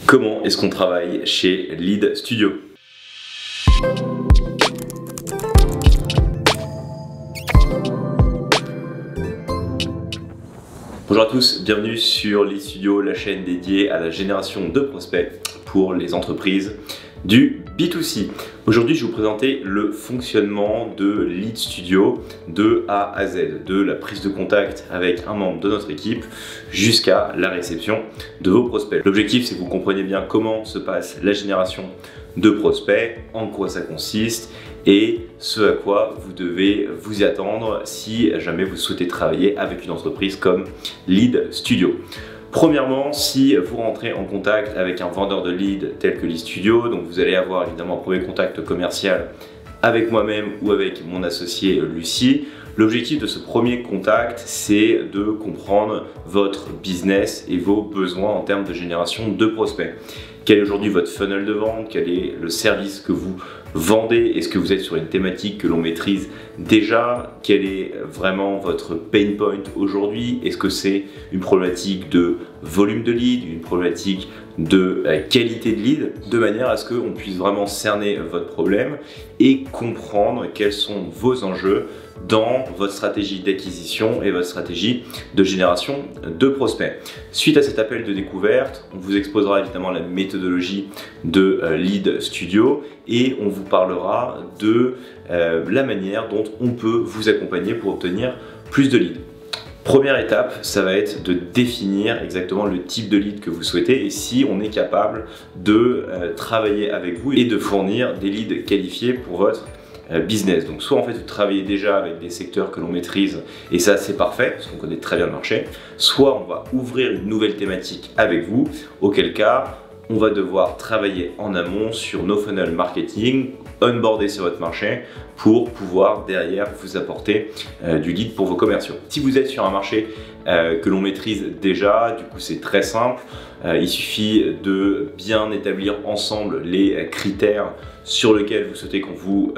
Comment est-ce qu'on travaille chez Lead Studio? Bonjour à tous, bienvenue sur Lead Studio, la chaîne dédiée à la génération de prospects pour les entreprises du B2C. Aujourd'hui, je vais vous présenter le fonctionnement de Lead Studio de A à Z, de la prise de contact avec un membre de notre équipe jusqu'à la réception de vos prospects. L'objectif, c'est que vous compreniez bien comment se passe la génération de prospects, en quoi ça consiste et ce à quoi vous devez vous y attendre si jamais vous souhaitez travailler avec une entreprise comme Lead Studio. Premièrement, si vous rentrez en contact avec un vendeur de lead tel que Lead Studio, donc vous allez avoir évidemment un premier contact commercial avec moi-même ou avec mon associé Lucie. L'objectif de ce premier contact, c'est de comprendre votre business et vos besoins en termes de génération de prospects. Quel est aujourd'hui votre funnel de vente? Quel est le service que vous vendez? Est-ce que vous êtes sur une thématique que l'on maîtrise déjà? Quel est vraiment votre pain point aujourd'hui? Est-ce que c'est une problématique de volume de lead, une problématique de qualité de lead, de manière à ce qu'on puisse vraiment cerner votre problème et comprendre quels sont vos enjeux dans votre stratégie d'acquisition et votre stratégie de génération de prospects. Suite à cet appel de découverte, on vous exposera évidemment la méthodologie de Lead Studio et on vous parlera de la manière dont on peut vous accompagner pour obtenir plus de leads. Première étape, ça va être de définir exactement le type de lead que vous souhaitez et si on est capable de travailler avec vous et de fournir des leads qualifiés pour votre business. Donc soit en fait vous travaillez déjà avec des secteurs que l'on maîtrise et ça c'est parfait parce qu'on connaît très bien le marché, soit on va ouvrir une nouvelle thématique avec vous, auquel cas on va devoir travailler en amont sur nos funnels marketing, onboarder sur votre marché pour pouvoir derrière vous apporter du lead pour vos commerciaux. Si vous êtes sur un marché que l'on maîtrise déjà, du coup c'est très simple, il suffit de bien établir ensemble les critères sur lesquels vous souhaitez qu'on vous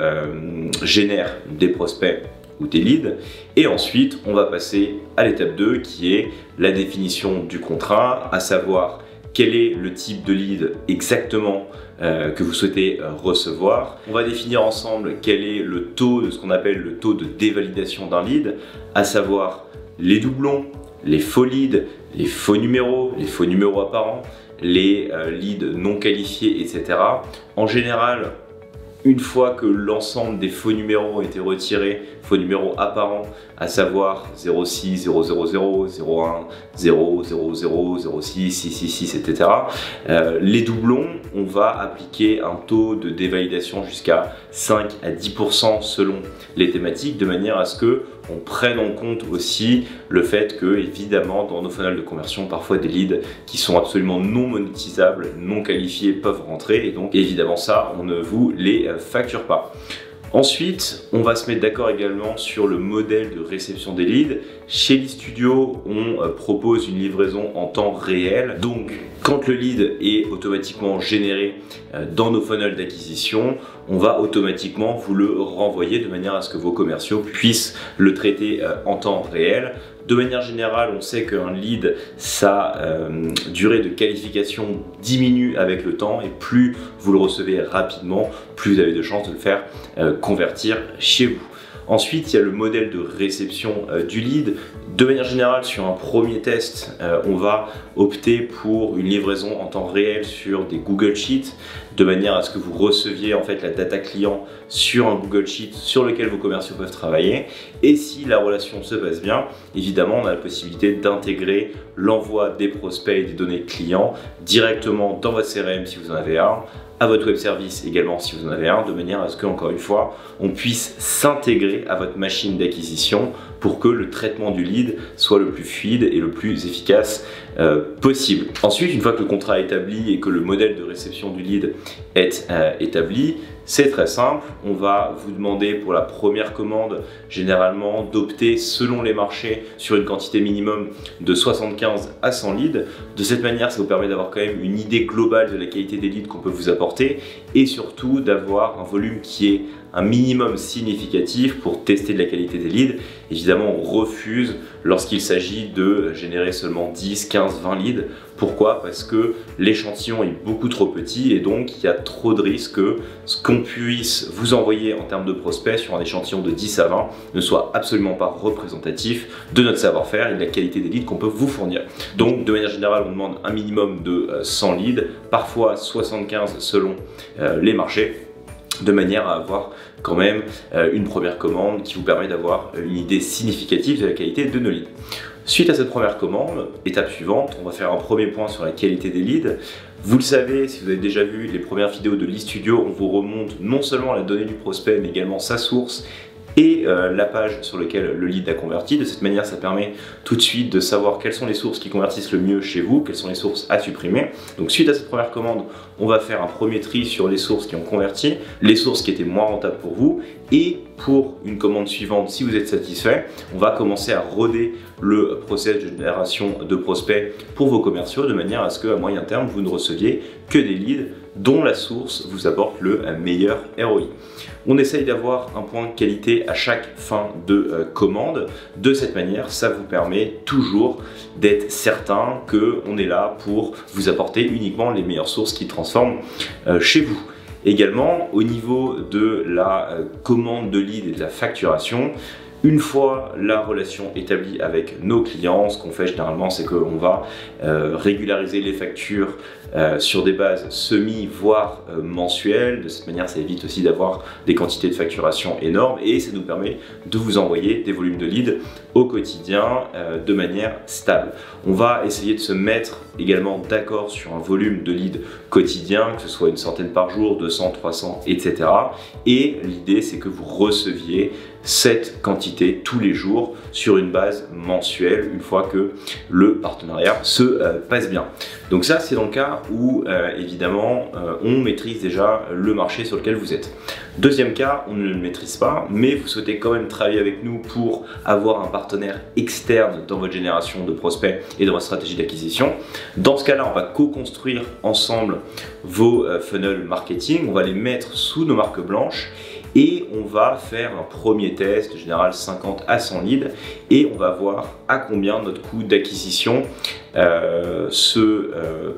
génère des prospects ou des leads et ensuite on va passer à l'étape 2 qui est la définition du contrat, à savoir quel est le type de lead exactement que vous souhaitez recevoir. On va définir ensemble quel est le taux de ce qu'on appelle le taux de dévalidation d'un lead, à savoir les doublons, les faux leads, les faux numéros apparents, les leads non qualifiés, etc. En général, une fois que l'ensemble des faux numéros ont été retirés, faux numéros apparents, à savoir 06, 000, 01, 0, 00, 06, 666, etc. Les doublons, on va appliquer un taux de dévalidation jusqu'à 5 à 10% selon les thématiques, de manière à ce que on prenne en compte aussi le fait que, évidemment, dans nos funnels de conversion, parfois des leads qui sont absolument non monétisables, non qualifiés peuvent rentrer et donc évidemment ça, on ne vous les facture pas. Ensuite, on va se mettre d'accord également sur le modèle de réception des leads. Chez Lead Studio, on propose une livraison en temps réel. Donc, quand le lead est automatiquement généré dans nos funnels d'acquisition, on va automatiquement vous le renvoyer de manière à ce que vos commerciaux puissent le traiter en temps réel. De manière générale, on sait qu'un lead, sa durée de qualification diminue avec le temps et plus vous le recevez rapidement, plus vous avez de chances de le faire convertir chez vous. Ensuite, il y a le modèle de réception du lead. De manière générale, sur un premier test, on va opter pour une livraison en temps réel sur des Google Sheets, de manière à ce que vous receviez en fait la data client sur un Google Sheet sur lequel vos commerciaux peuvent travailler. Et si la relation se passe bien, évidemment, on a la possibilité d'intégrer l'envoi des prospects et des données clients directement dans votre CRM si vous en avez un, à votre web service également si vous en avez un, de manière à ce que, encore une fois, on puisse s'intégrer à votre machine d'acquisition pour que le traitement du lead soit le plus fluide et le plus efficace possible. Ensuite, une fois que le contrat est établi et que le modèle de réception du lead est établi, c'est très simple, on va vous demander pour la première commande généralement d'opter selon les marchés sur une quantité minimum de 75 à 100 leads. De cette manière, ça vous permet d'avoir quand même une idée globale de la qualité des leads qu'on peut vous apporter et surtout d'avoir un volume qui est un minimum significatif pour tester de la qualité des leads évidemment on refuse lorsqu'il s'agit de générer seulement 10, 15, 20 leads. Pourquoi? Parce que l'échantillon est beaucoup trop petit et donc il y a trop de risques que ce qu'on puisse vous envoyer en termes de prospects sur un échantillon de 10 à 20 ne soit absolument pas représentatif de notre savoir-faire et de la qualité des leads qu'on peut vous fournir. Donc de manière générale, on demande un minimum de 100 leads, parfois 75 selon les marchés, de manière à avoir quand même une première commande qui vous permet d'avoir une idée significative de la qualité de nos leads. Suite à cette première commande, étape suivante, on va faire un premier point sur la qualité des leads. Vous le savez, si vous avez déjà vu les premières vidéos de Lead Studio, on vous remonte non seulement la donnée du prospect, mais également sa source et la page sur laquelle le lead a converti. De cette manière, ça permet tout de suite de savoir quelles sont les sources qui convertissent le mieux chez vous, quelles sont les sources à supprimer. Donc suite à cette première commande, on va faire un premier tri sur les sources qui ont converti, les sources qui étaient moins rentables pour vous, et pour une commande suivante, si vous êtes satisfait, on va commencer à roder le process de génération de prospects pour vos commerciaux, de manière à ce qu'à moyen terme, vous ne receviez que des leads dont la source vous apporte le meilleur ROI. On essaye d'avoir un point de qualité à chaque fin de commande. De cette manière, ça vous permet toujours d'être certain qu'on est là pour vous apporter uniquement les meilleures sources qui transforment chez vous. Également, au niveau de la commande de lead et de la facturation, une fois la relation établie avec nos clients, ce qu'on fait généralement, c'est qu'on va régulariser les factures sur des bases semi, voire mensuelles. De cette manière, ça évite aussi d'avoir des quantités de facturation énormes et ça nous permet de vous envoyer des volumes de leads au quotidien de manière stable. On va essayer de se mettre également d'accord sur un volume de leads quotidien, que ce soit une centaine par jour, 200, 300, etc. Et l'idée, c'est que vous receviez cette quantité tous les jours sur une base mensuelle une fois que le partenariat se passe bien. Donc ça, c'est dans le cas où évidemment on maîtrise déjà le marché sur lequel vous êtes. Deuxième cas, on ne le maîtrise pas, mais vous souhaitez quand même travailler avec nous pour avoir un partenaire externe dans votre génération de prospects et dans votre stratégie d'acquisition. Dans ce cas-là, on va co-construire ensemble vos funnels marketing, on va les mettre sous nos marques blanches et on va faire un premier test, en général 50 à 100 leads, et on va voir à combien notre coût d'acquisition se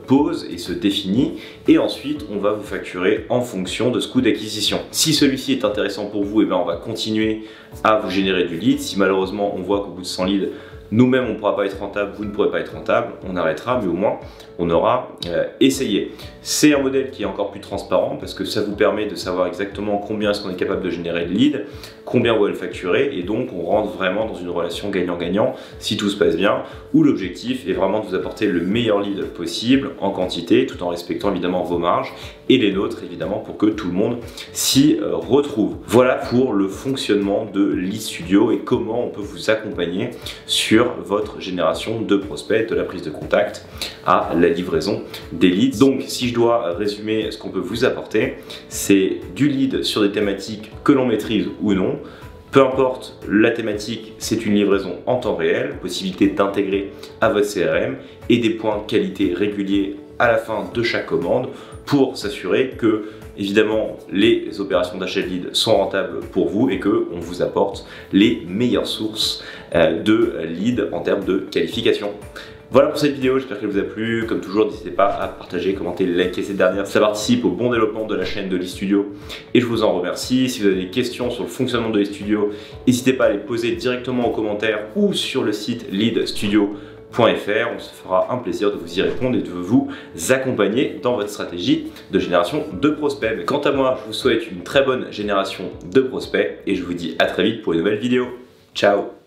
pose et se définit, et ensuite on va vous facturer en fonction de ce coût d'acquisition. Si celui-ci est intéressant pour vous, et bien on va continuer à vous générer du lead. Si malheureusement on voit qu'au bout de 100 leads, nous-mêmes on ne pourra pas être rentable, vous ne pourrez pas être rentable, on arrêtera, mais au moins on aura essayé. C'est un modèle qui est encore plus transparent parce que ça vous permet de savoir exactement combien est-ce qu'on est capable de générer de leads, combien on va le facturer, et donc on rentre vraiment dans une relation gagnant-gagnant si tout se passe bien, où l'objectif est vraiment de vous apporter le meilleur lead possible en quantité, tout en respectant évidemment vos marges et les nôtres évidemment pour que tout le monde s'y retrouve. Voilà pour le fonctionnement de Lead Studio et comment on peut vous accompagner sur votre génération de prospects, de la prise de contact à la livraison des leads. Donc si je dois résumer ce qu'on peut vous apporter, c'est du lead sur des thématiques que l'on maîtrise ou non. Peu importe la thématique, c'est une livraison en temps réel, possibilité d'intégrer à votre CRM et des points qualité réguliers à la fin de chaque commande pour s'assurer que évidemment les opérations d'achat de lead sont rentables pour vous et qu'on vous apporte les meilleures sources de leads en termes de qualification. Voilà pour cette vidéo, j'espère qu'elle vous a plu. Comme toujours, n'hésitez pas à partager, commenter, liker cette dernière. Ça participe au bon développement de la chaîne de Lead Studio et je vous en remercie. Si vous avez des questions sur le fonctionnement de Lead Studio, n'hésitez pas à les poser directement en commentaire ou sur le site leadstudio.fr. On se fera un plaisir de vous y répondre et de vous accompagner dans votre stratégie de génération de prospects. Mais quant à moi, je vous souhaite une très bonne génération de prospects et je vous dis à très vite pour une nouvelle vidéo. Ciao!